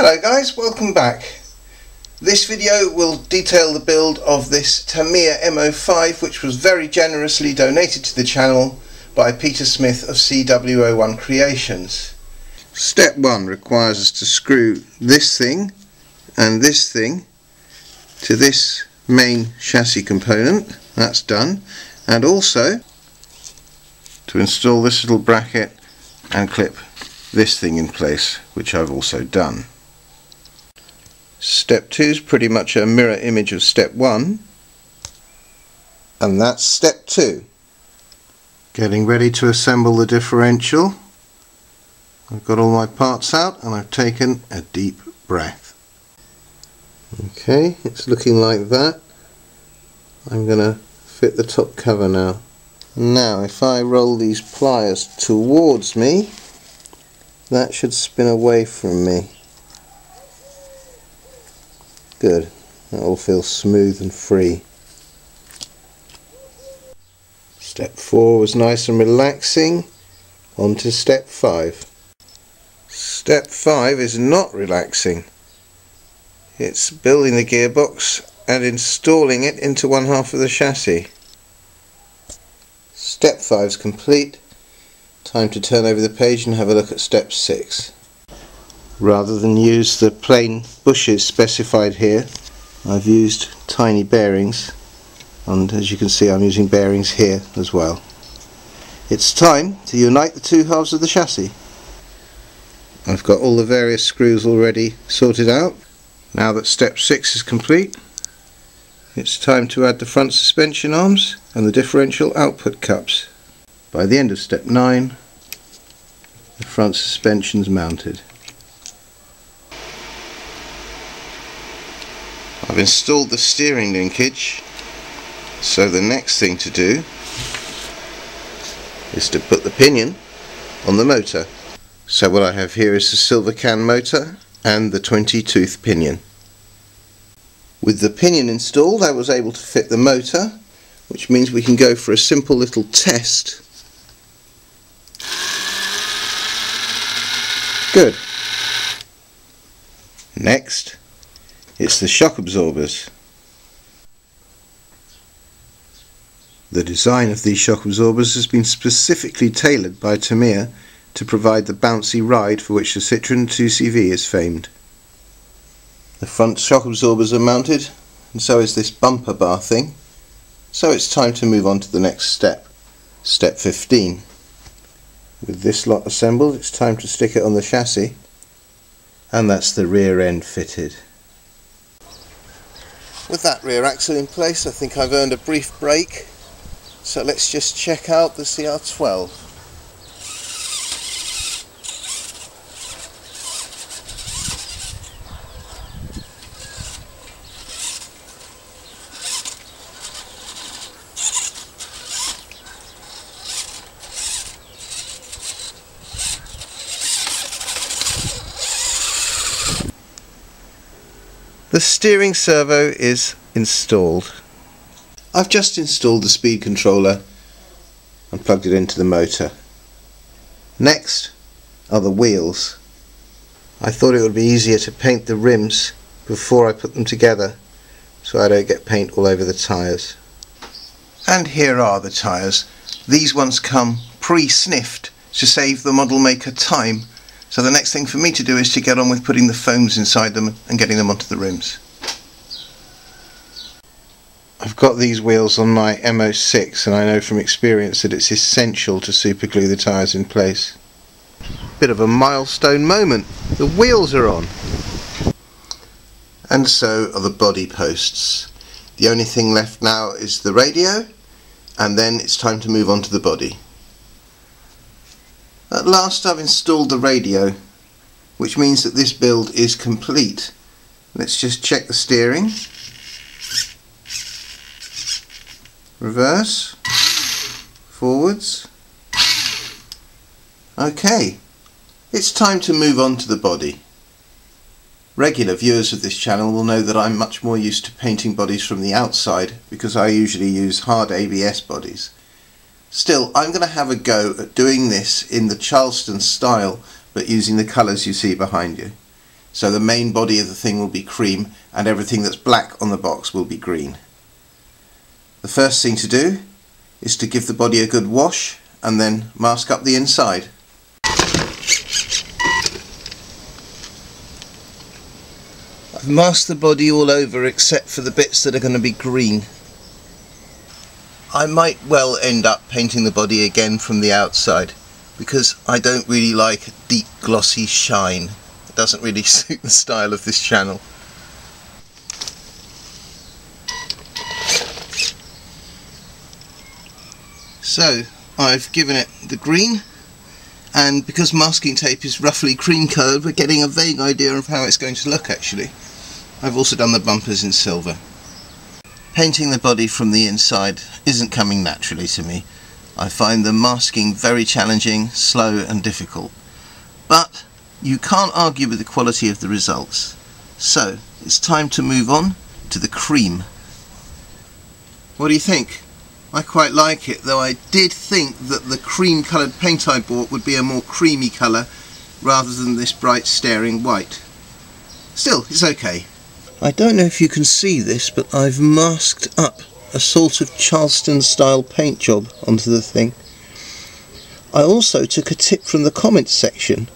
Hello guys, welcome back. This video will detail the build of this Tamiya M05, which was very generously donated to the channel by Peter Smith of CW01 Creations. Step 1 requires us to screw this thing and this thing to this main chassis component. That's done. And also to install this little bracket and clip this thing in place, which I've also done. Step 2 is pretty much a mirror image of step 1, and that's step 2. Getting ready to assemble the differential. I've got all my parts out and I've taken a deep breath. Okay, it's looking like that. I'm going to fit the top cover now. Now if I roll these pliers towards me, that should spin away from me. Good, that all feels smooth and free. Step 4 was nice and relaxing. On to step 5. Step 5 is not relaxing. It's building the gearbox and installing it into one half of the chassis. Step 5 is complete. Time to turn over the page and have a look at step 6. Rather than use the plain bushes specified here, I've used tiny bearings, and as you can see I'm using bearings here as well. It's time to unite the two halves of the chassis. I've got all the various screws already sorted out. Now that step 6 is complete, it's time to add the front suspension arms and the differential output cups. By the end of step 9, the front suspension's mounted. I've installed the steering linkage, so the next thing to do is to put the pinion on the motor. So what I have here is the silver can motor and the 20-tooth pinion. With the pinion installed, I was able to fit the motor, which means we can go for a simple little test. Good. Next, it's the shock absorbers. The design of these shock absorbers has been specifically tailored by Tamiya to provide the bouncy ride for which the Citroën 2CV is famed. The front shock absorbers are mounted, and so is this bumper bar thing. So it's time to move on to the next step, step 15. With this lot assembled, it's time to stick it on the chassis, and that's the rear end fitted. With that rear axle in place, I think I've earned a brief break, so let's just check out the CR12. The steering servo is installed. I've just installed the speed controller and plugged it into the motor. Next are the wheels. I thought it would be easier to paint the rims before I put them together so I don't get paint all over the tyres. And here are the tyres. These ones come pre-sniffed to save the model maker time. So the next thing for me to do is to get on with putting the foams inside them and getting them onto the rims. I've got these wheels on my M06 and I know from experience that it's essential to superglue the tyres in place. Bit of a milestone moment. The wheels are on. And so are the body posts. The only thing left now is the radio, and then it's time to move on to the body. At last I've installed the radio, which means that this build is complete. Let's just check the steering. Reverse. Forwards. Okay, it's time to move on to the body. Regular viewers of this channel will know that I'm much more used to painting bodies from the outside because I usually use hard ABS bodies. Still, I'm going to have a go at doing this in the Charleston style, but using the colours you see behind you. So the main body of the thing will be cream and everything that's black on the box will be green. The first thing to do is to give the body a good wash and then mask up the inside. I've masked the body all over except for the bits that are going to be green. I might well end up painting the body again from the outside because I don't really like deep glossy shine. It doesn't really suit the style of this channel. So I've given it the green, and because masking tape is roughly cream coloured, we're getting a vague idea of how it's going to look actually. I've also done the bumpers in silver. Painting the body from the inside isn't coming naturally to me. I find the masking very challenging, slow and difficult. But you can't argue with the quality of the results. So it's time to move on to the cream. What do you think? I quite like it, though I did think that the cream coloured paint I bought would be a more creamy colour rather than this bright staring white. Still, it's okay. I don't know if you can see this, but I've masked up a sort of Charleston style paint job onto the thing. I also took a tip from the comments section.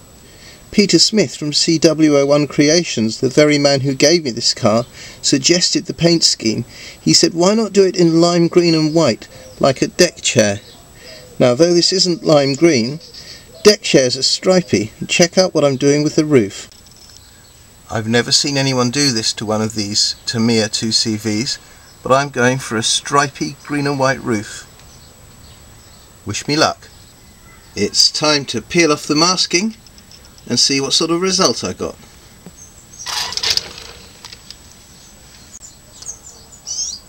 Peter Smith from CW01 Creations, the very man who gave me this car, suggested the paint scheme. He said, why not do it in lime green and white, like a deck chair? Now, though this isn't lime green, deck chairs are stripy. Check out what I'm doing with the roof. I've never seen anyone do this to one of these Tamiya 2CVs, but I'm going for a stripy green and white roof. Wish me luck. It's time to peel off the masking and see what sort of result I got.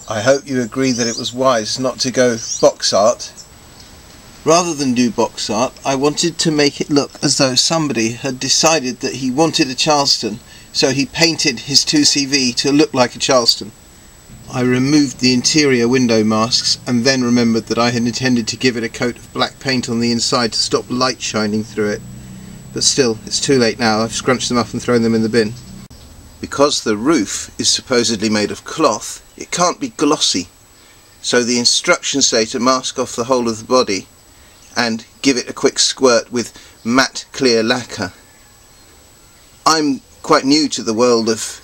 I hope you agree that it was wise not to go box art. Rather than do box art, I wanted to make it look as though somebody had decided that he wanted a Charleston, so he painted his 2CV to look like a Charleston. I removed the interior window masks and then remembered that I had intended to give it a coat of black paint on the inside to stop light shining through it. But still, it's too late now. I've scrunched them up and thrown them in the bin. Because the roof is supposedly made of cloth, it can't be glossy. So the instructions say to mask off the whole of the body and give it a quick squirt with matte clear lacquer. I'm quite new to the world of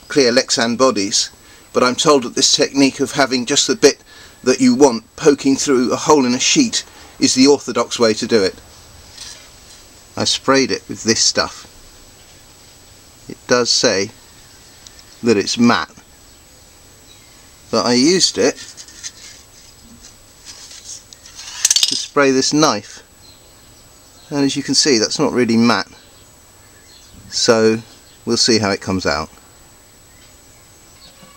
clear Lexan bodies, but I'm told that this technique of having just the bit that you want poking through a hole in a sheet is the orthodox way to do it. I sprayed it with this stuff. It does say that it's matte, but I used it to spray this knife, and as you can see, that's not really matte, so we'll see how it comes out.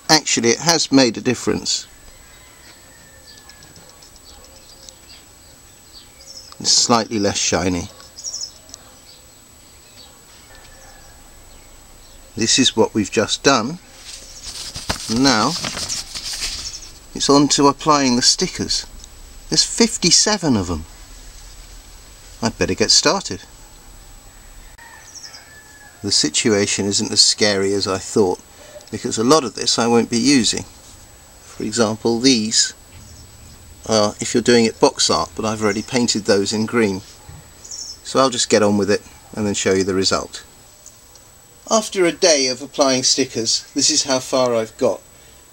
Actually, it has made a difference. It's slightly less shiny. This is what we've just done. Now it's on to applying the stickers. There's 57 of them. I'd better get started. The situation isn't as scary as I thought, because a lot of this I won't be using. For example, these are if you're doing it box art, but I've already painted those in green. So I'll just get on with it and then show you the result. After a day of applying stickers, this is how far I've got.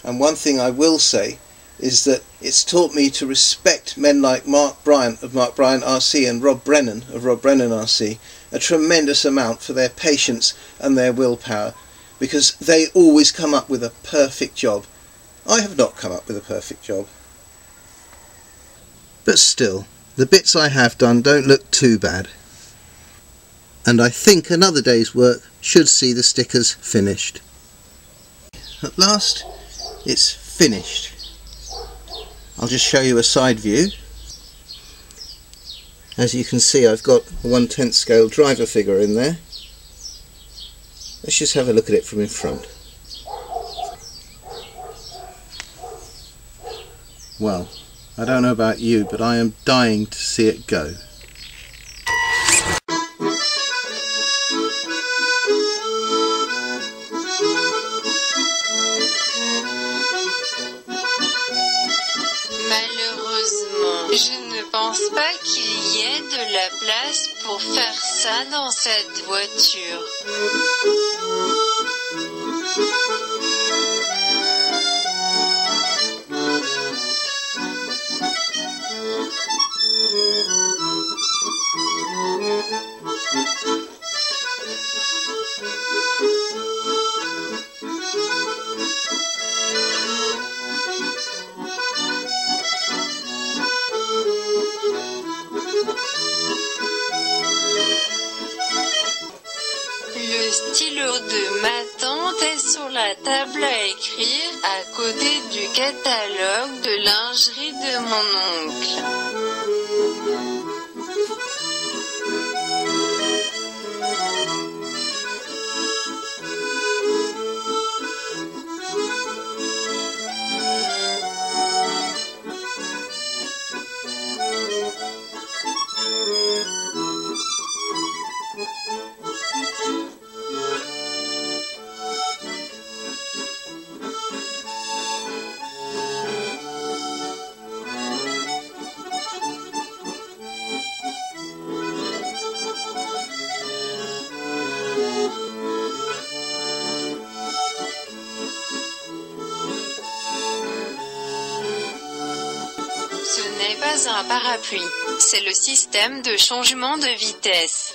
And one thing I will say is that it's taught me to respect men like Mark Bryant of Mark Bryant RC and Rob Brennan of Rob Brennan RC a tremendous amount for their patience and their willpower, because they always come up with a perfect job. I have not come up with a perfect job. But still, the bits I have done don't look too bad. And I think another day's work should see the stickers finished. At last, it's finished. I'll just show you a side view. As you can see, I've got a 1/10 scale driver figure in there. Let's just have a look at it from in front. Well, I don't know about you, but I am dying to see it go. Je ne pense pas qu'il y ait de la place pour faire ça dans cette voiture. Le stylo de ma tante est sur la table à écrire, à côté du catalogue de lingerie de mon oncle. Ce n'est pas un parapluie, c'est le système de changement de vitesse.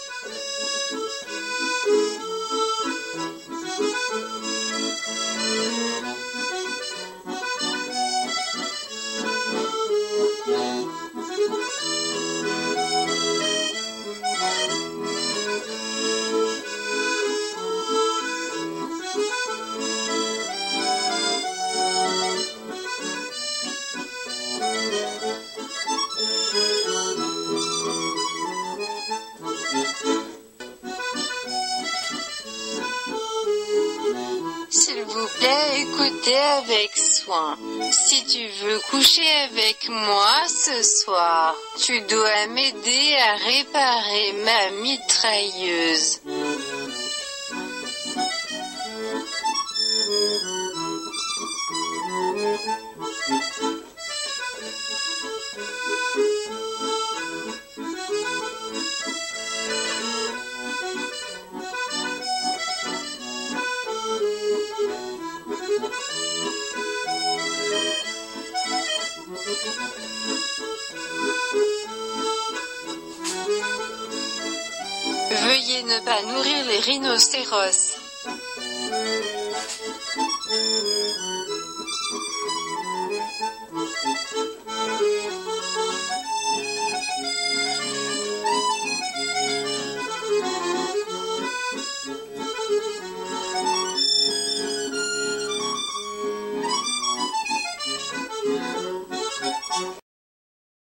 S'il vous plaît, écoutez avec soin. Si tu veux coucher avec moi ce soir, tu dois m'aider à réparer ma mitrailleuse. Veuillez ne pas nourrir les rhinocéros.